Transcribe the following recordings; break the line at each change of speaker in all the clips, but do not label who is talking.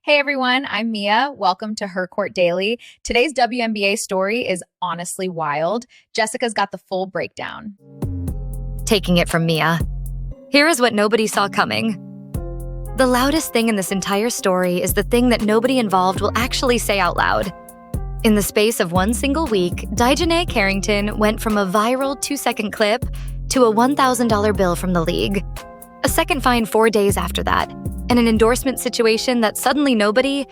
Hey everyone, I'm Mia. Welcome to Her Court Daily. Today's WNBA story is honestly wild. Jessica's got the full breakdown.
Taking it from Mia. Here is what nobody saw coming. The loudest thing in this entire story is the thing that nobody involved will actually say out loud. In the space of one single week, DiJonai Carrington went from a viral 2-second clip to a $1,000 bill from the league. A second fine 4 days after that, and an endorsement situation that suddenly nobody,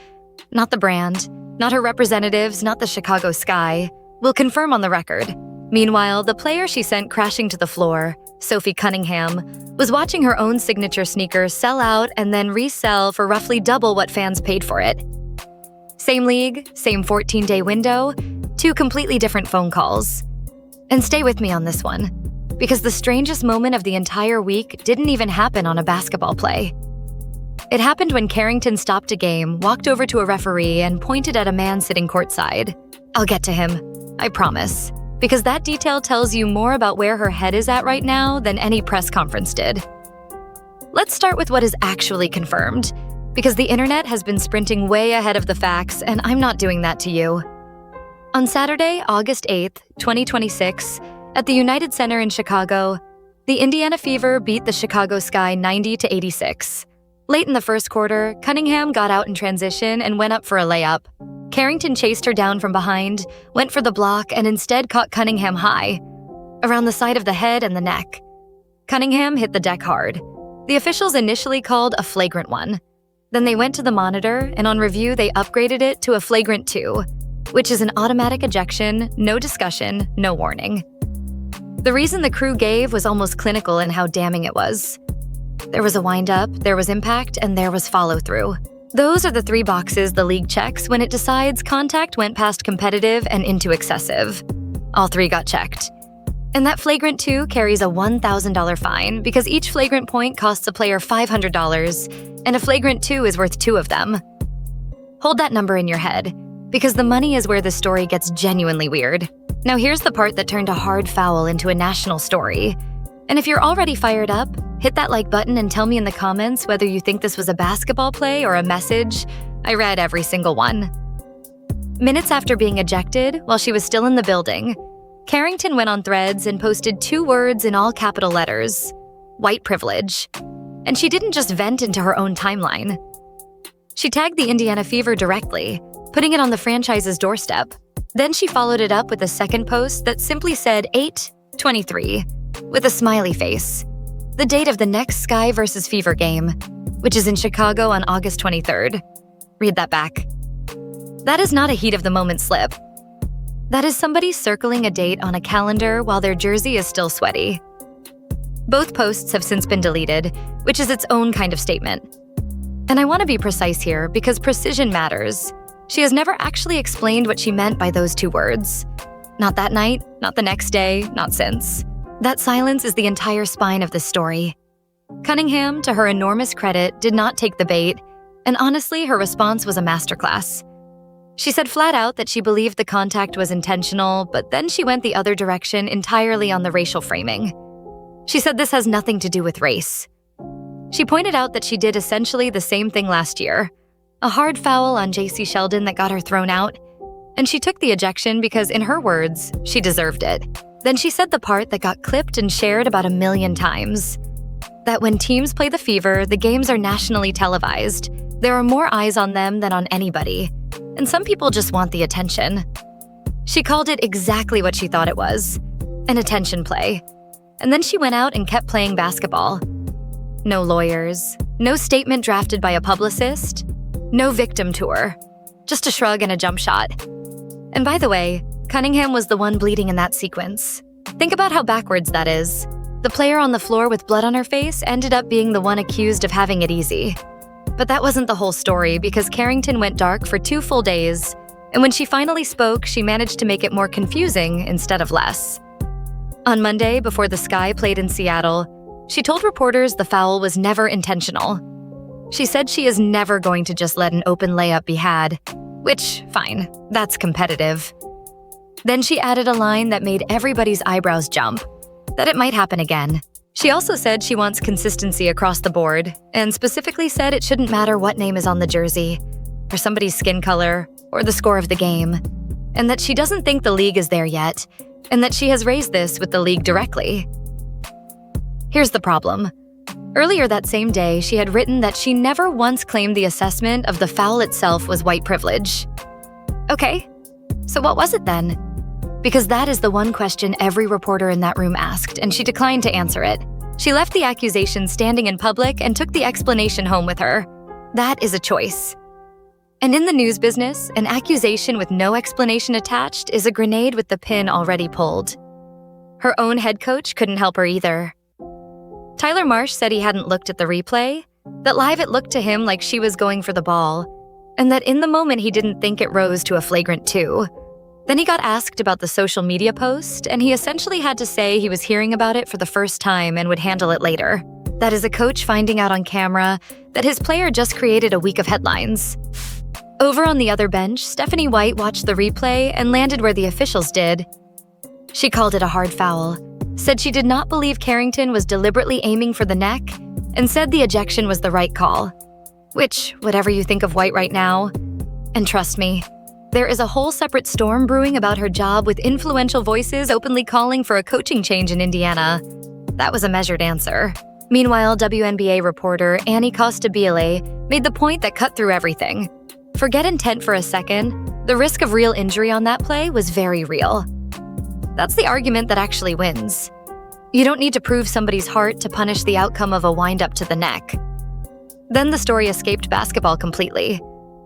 not the brand, not her representatives, not the Chicago Sky, will confirm on the record. Meanwhile, the player she sent crashing to the floor, Sophie Cunningham, was watching her own signature sneaker sell out and then resell for roughly double what fans paid for it. Same league, same 14-day window, two completely different phone calls. And stay with me on this one, because the strangest moment of the entire week didn't even happen on a basketball play. It happened when Carrington stopped a game, walked over to a referee, and pointed at a man sitting courtside. I'll get to him, I promise, because that detail tells you more about where her head is at right now than any press conference did. Let's start with what is actually confirmed, because the internet has been sprinting way ahead of the facts, and I'm not doing that to you. On Saturday, August 8th, 2026, at the United Center in Chicago, the Indiana Fever beat the Chicago Sky 90-86. Late in the first quarter, Cunningham got out in transition and went up for a layup. Carrington chased her down from behind, went for the block, and instead caught Cunningham high, around the side of the head and the neck. Cunningham hit the deck hard. The officials initially called a Flagrant 1. Then they went to the monitor, and on review they upgraded it to a Flagrant 2, which is an automatic ejection, no discussion, no warning. The reason the crew gave was almost clinical in how damning it was. There was a wind-up, there was impact, and there was follow-through. Those are the three boxes the league checks when it decides contact went past competitive and into excessive. All three got checked. And that Flagrant 2 carries a $1,000 fine because each flagrant point costs a player $500, and a Flagrant 2 is worth 2 of them. Hold that number in your head, because the money is where the story gets genuinely weird. Now here's the part that turned a hard foul into a national story. And if you're already fired up, hit that like button and tell me in the comments whether you think this was a basketball play or a message. I read every single one. Minutes after being ejected, while she was still in the building, Carrington went on Threads and posted 2 words in all capital letters: white privilege. And she didn't just vent into her own timeline. She tagged the Indiana Fever directly, putting it on the franchise's doorstep. Then she followed it up with a second post that simply said 8/23, with a smiley face, the date of the next Sky vs. Fever game, which is in Chicago on August 23rd. Read that back. That is not a heat-of-the-moment slip. That is somebody circling a date on a calendar while their jersey is still sweaty. Both posts have since been deleted, which is its own kind of statement. And I want to be precise here because precision matters. She has never actually explained what she meant by those 2 words. Not that night, not the next day, not since. That silence is the entire spine of this story. Cunningham, to her enormous credit, did not take the bait, and honestly, her response was a masterclass. She said flat out that she believed the contact was intentional, but then she went the other direction entirely on the racial framing. She said this has nothing to do with race. She pointed out that she did essentially the same thing last year, a hard foul on J.C. Sheldon that got her thrown out, and she took the ejection because, in her words, she deserved it. Then she said the part that got clipped and shared about 1 million times. That when teams play the Fever, the games are nationally televised. There are more eyes on them than on anybody. And some people just want the attention. She called it exactly what she thought it was, an attention play. And then she went out and kept playing basketball. No lawyers, no statement drafted by a publicist, no victim tour, just a shrug and a jump shot. And by the way, Cunningham was the one bleeding in that sequence. Think about how backwards that is. The player on the floor with blood on her face ended up being the one accused of having it easy. But that wasn't the whole story because Carrington went dark for 2 full days, and when she finally spoke, she managed to make it more confusing instead of less. On Monday, before the Sky played in Seattle, she told reporters the foul was never intentional. She said she is never going to just let an open layup be had, which, fine, that's competitive. Then she added a line that made everybody's eyebrows jump, that it might happen again. She also said she wants consistency across the board, and specifically said it shouldn't matter what name is on the jersey. or somebody's skin color, or the score of the game, and that she doesn't think the league is there yet, and that she has raised this with the league directly. Here's the problem. Earlier that same day, she had written that she never once claimed the assessment of the foul itself was white privilege. Okay, so what was it then? Because that is the one question every reporter in that room asked, and she declined to answer it. She left the accusation standing in public and took the explanation home with her. That is a choice. And in the news business, an accusation with no explanation attached is a grenade with the pin already pulled. Her own head coach couldn't help her either. Tyler Marsh said he hadn't looked at the replay, that live it looked to him like she was going for the ball, and that in the moment he didn't think it rose to a Flagrant Two. Then he got asked about the social media post, and he essentially had to say he was hearing about it for the first time and would handle it later. That is a coach finding out on camera that his player just created a week of headlines. Over on the other bench, Stephanie White watched the replay and landed where the officials did. She called it a hard foul, said she did not believe Carrington was deliberately aiming for the neck, and said the ejection was the right call. Which, whatever you think of White right now, and trust me, there is a whole separate storm brewing about her job with influential voices openly calling for a coaching change in Indiana. That was a measured answer. Meanwhile, WNBA reporter Annie Costabile made the point that cut through everything. Forget intent for a second, the risk of real injury on that play was very real. That's the argument that actually wins. You don't need to prove somebody's heart to punish the outcome of a wind-up to the neck. Then the story escaped basketball completely,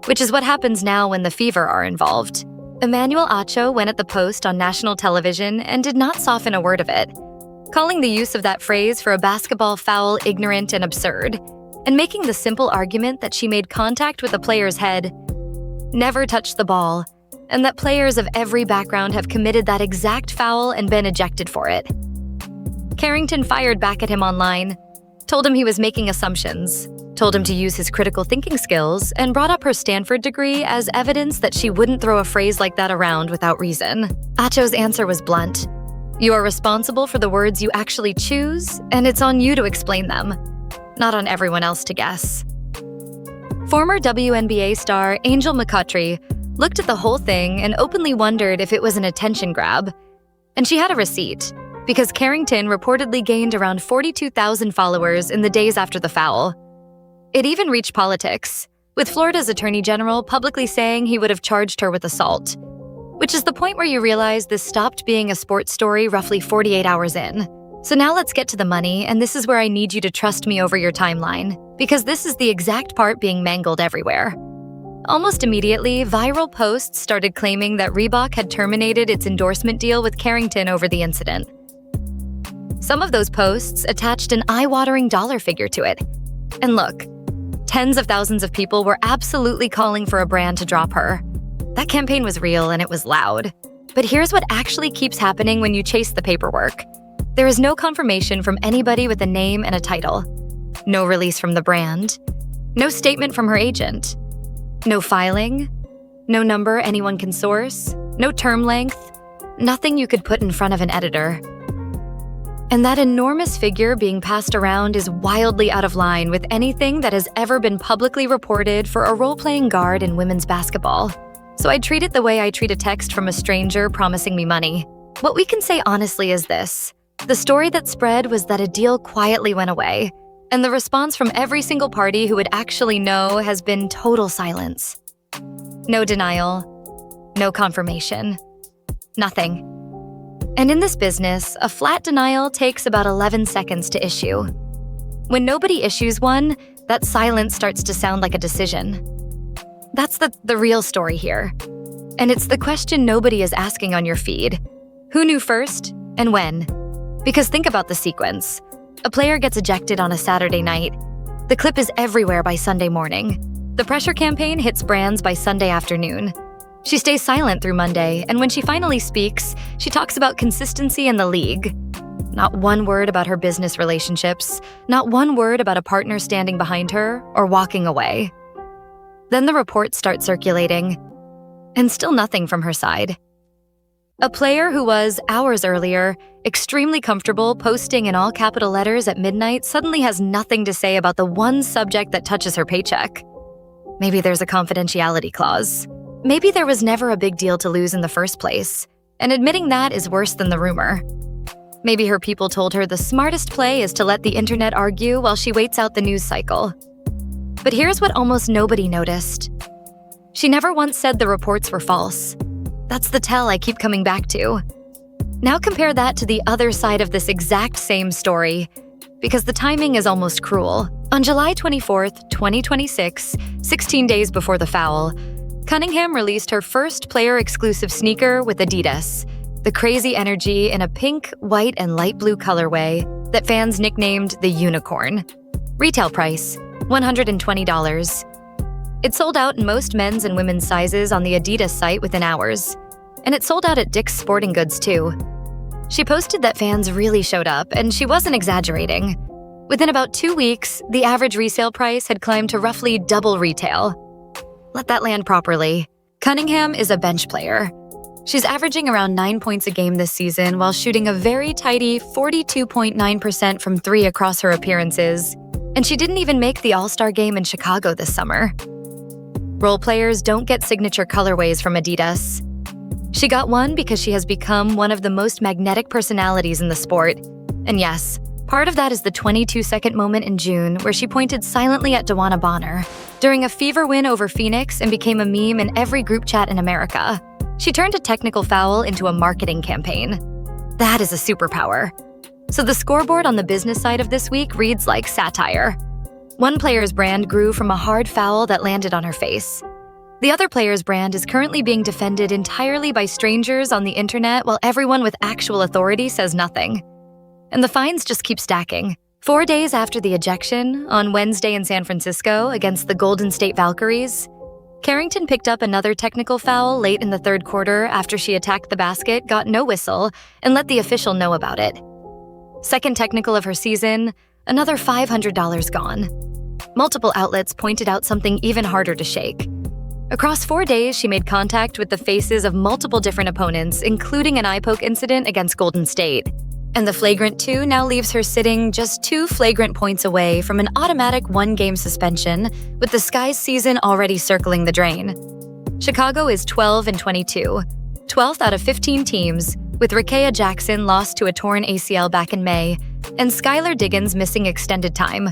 which is what happens now when the Fever are involved. Emmanuel Acho went at the post on national television and did not soften a word of it, calling the use of that phrase for a basketball foul ignorant and absurd, and making the simple argument that she made contact with a player's head, never touched the ball, and that players of every background have committed that exact foul and been ejected for it. Carrington fired back at him online, told him he was making assumptions, told him to use his critical thinking skills, and brought up her Stanford degree as evidence that she wouldn't throw a phrase like that around without reason. Acho's answer was blunt. You are responsible for the words you actually choose, and it's on you to explain them, not on everyone else to guess. Former WNBA star Angel McCoughtry looked at the whole thing and openly wondered if it was an attention grab. And she had a receipt, because Carrington reportedly gained around 42,000 followers in the days after the foul. It even reached politics, with Florida's Attorney General publicly saying he would have charged her with assault, which is the point where you realize this stopped being a sports story roughly 48 hours in. So now let's get to the money, and this is where I need you to trust me over your timeline, because this is the exact part being mangled everywhere. Almost immediately, viral posts started claiming that Reebok had terminated its endorsement deal with Carrington over the incident. Some of those posts attached an eye-watering dollar figure to it. And look, tens of thousands of people were absolutely calling for a brand to drop her. That campaign was real and it was loud. But here's what actually keeps happening when you chase the paperwork. There is no confirmation from anybody with a name and a title. No release from the brand. No statement from her agent. No filing, no number anyone can source, no term length, nothing you could put in front of an editor. And that enormous figure being passed around is wildly out of line with anything that has ever been publicly reported for a role-playing guard in women's basketball. So I treat it the way I treat a text from a stranger promising me money. What we can say honestly is this. The story that spread was that a deal quietly went away, and the response from every single party who would actually know has been total silence. No denial, no confirmation, nothing. And in this business, a flat denial takes about 11 seconds to issue. When nobody issues one, that silence starts to sound like a decision. That's the real story here. And it's the question nobody is asking on your feed. Who knew first and when? Because think about the sequence. A player gets ejected on a Saturday night. The clip is everywhere by Sunday morning. The pressure campaign hits brands by Sunday afternoon. She stays silent through Monday, and when she finally speaks, she talks about consistency in the league. Not one word about her business relationships, not one word about a partner standing behind her or walking away. Then the reports start circulating, and still nothing from her side. A player who was, hours earlier, extremely comfortable posting in all capital letters at midnight suddenly has nothing to say about the one subject that touches her paycheck. Maybe there's a confidentiality clause. Maybe there was never a big deal to lose in the first place, and admitting that is worse than the rumor. Maybe her people told her the smartest play is to let the internet argue while she waits out the news cycle. But here's what almost nobody noticed. She never once said the reports were false. That's the tell I keep coming back to. Now compare that to the other side of this exact same story, because the timing is almost cruel. On July 24th, 2026, 16 days before the foul, Cunningham released her first player-exclusive sneaker with Adidas, the Crazy Energy in a pink, white, and light blue colorway that fans nicknamed the Unicorn. Retail price, $120. It sold out in most men's and women's sizes on the Adidas site within hours, and it sold out at Dick's Sporting Goods too. She posted that fans really showed up, and she wasn't exaggerating. Within about 2 weeks, the average resale price had climbed to roughly double retail. Let that land properly. Cunningham is a bench player. She's averaging around 9 points a game this season while shooting a very tidy 42.9% from three across her appearances, and she didn't even make the All-Star game in Chicago this summer. Role players don't get signature colorways from Adidas. She got one because she has become one of the most magnetic personalities in the sport. And yes, part of that is the 22-second moment in June where she pointed silently at DeWanna Bonner during a Fever win over Phoenix and became a meme in every group chat in America. She turned a technical foul into a marketing campaign. That is a superpower. So the scoreboard on the business side of this week reads like satire. One player's brand grew from a hard foul that landed on her face. The other player's brand is currently being defended entirely by strangers on the internet while everyone with actual authority says nothing. And the fines just keep stacking. 4 days after the ejection, on Wednesday in San Francisco against the Golden State Valkyries, Carrington picked up another technical foul late in the third quarter after she attacked the basket, got no whistle, and let the official know about it. Second technical of her season, another $500 gone. Multiple outlets pointed out something even harder to shake. Across 4 days, she made contact with the faces of multiple different opponents, including an eye poke incident against Golden State. And the Flagrant Two now leaves her sitting just 2 flagrant points away from an automatic 1-game suspension, with the Sky's season already circling the drain. Chicago is 12-22, 12th out of 15 teams, with Rickea Jackson lost to a torn ACL back in May, and Skylar Diggins missing extended time.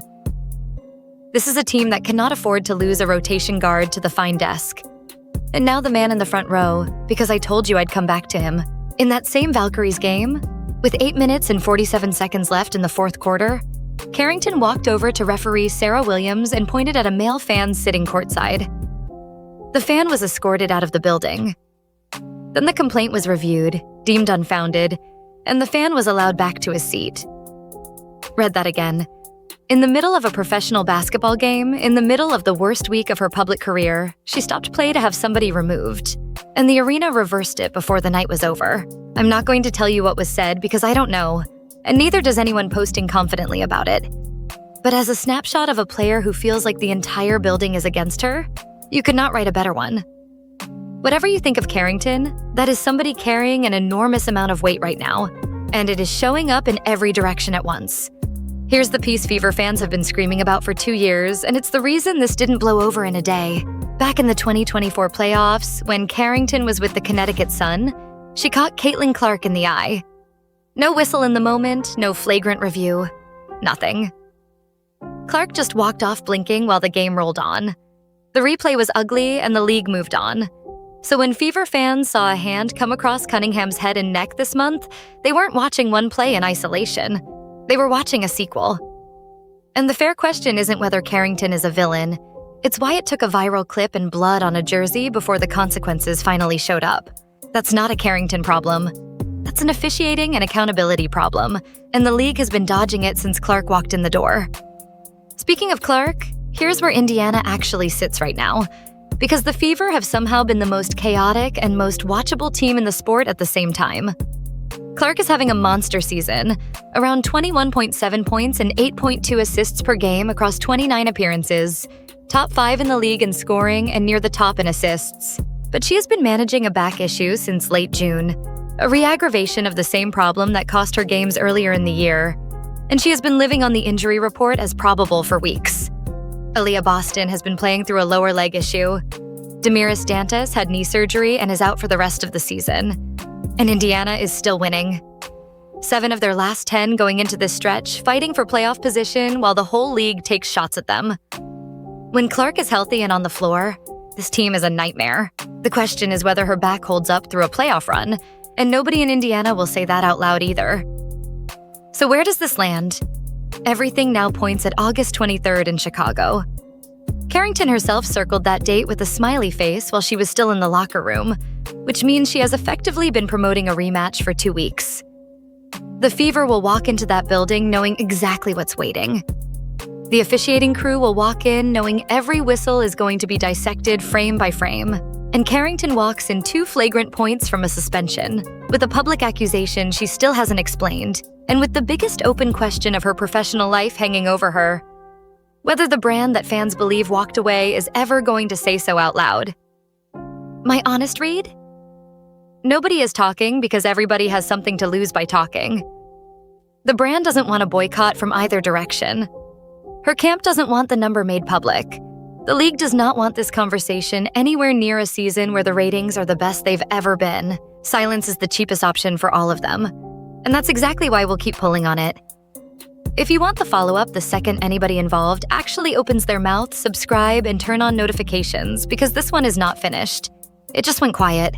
This is a team that cannot afford to lose a rotation guard to the fine desk. And now the man in the front row, because I told you I'd come back to him. In that same Valkyries game, with 8 minutes and 47 seconds left in the fourth quarter, Carrington walked over to referee Sarah Williams and pointed at a male fan sitting courtside. The fan was escorted out of the building. Then the complaint was reviewed, deemed unfounded, and the fan was allowed back to his seat. Read that again. In the middle of a professional basketball game, in the middle of the worst week of her public career, she stopped play to have somebody removed. And the arena reversed it before the night was over. I'm not going to tell you what was said because I don't know, and neither does anyone posting confidently about it. But as a snapshot of a player who feels like the entire building is against her, you could not write a better one. Whatever you think of Carrington, that is somebody carrying an enormous amount of weight right now, and it is showing up in every direction at once. Here's the piece Fever fans have been screaming about for 2 years, and it's the reason this didn't blow over in a day. Back in the 2024 playoffs, when Carrington was with the Connecticut Sun, she caught Caitlin Clark in the eye. No whistle in the moment, no flagrant review, nothing. Clark just walked off blinking while the game rolled on. The replay was ugly and the league moved on. So when Fever fans saw a hand come across Cunningham's head and neck this month, they weren't watching one play in isolation. They were watching a sequel. And the fair question isn't whether Carrington is a villain. It's why it took a viral clip and blood on a jersey before the consequences finally showed up. That's not a Carrington problem. That's an officiating and accountability problem, and the league has been dodging it since Clark walked in the door. Speaking of Clark, here's where Indiana actually sits right now, because the Fever have somehow been the most chaotic and most watchable team in the sport at the same time. Clark is having a monster season, around 21.7 points and 8.2 assists per game across 29 appearances, top 5 in the league in scoring and near the top in assists. But she has been managing a back issue since late June, a re-aggravation of the same problem that cost her games earlier in the year, and she has been living on the injury report as probable for weeks. Aaliyah Boston has been playing through a lower leg issue. Damiris Dantas had knee surgery and is out for the rest of the season. And Indiana is still winning. 7 of their last 10 going into this stretch, fighting for playoff position while the whole league takes shots at them. When Clark is healthy and on the floor, this team is a nightmare. The question is whether her back holds up through a playoff run, and nobody in Indiana will say that out loud either. So where does this land? Everything now points at August 23rd in Chicago. Carrington herself circled that date with a smiley face while she was still in the locker room, which means she has effectively been promoting a rematch for 2 weeks. The Fever will walk into that building knowing exactly what's waiting. The officiating crew will walk in knowing every whistle is going to be dissected frame by frame. And Carrington walks in 2 flagrant points from a suspension, with a public accusation she still hasn't explained, and with the biggest open question of her professional life hanging over her. Whether the brand that fans believe walked away is ever going to say so out loud. My honest read? Nobody is talking because everybody has something to lose by talking. The brand doesn't want a boycott from either direction. Her camp doesn't want the number made public. The league does not want this conversation anywhere near a season where the ratings are the best they've ever been. Silence is the cheapest option for all of them. And that's exactly why we'll keep pulling on it. If you want the follow-up the second anybody involved actually opens their mouth, subscribe, and turn on notifications, because this one is not finished. It just went quiet.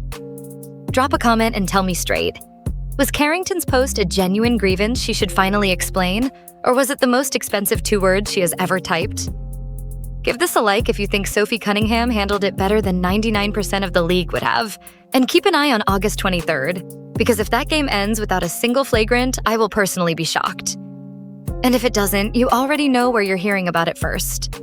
Drop a comment and tell me straight. Was Carrington's post a genuine grievance she should finally explain, or was it the most expensive 2 words she has ever typed? Give this a like if you think Sophie Cunningham handled it better than 99% of the league would have. And keep an eye on August 23rd, because if that game ends without a single flagrant, I will personally be shocked. And if it doesn't, you already know where you're hearing about it first.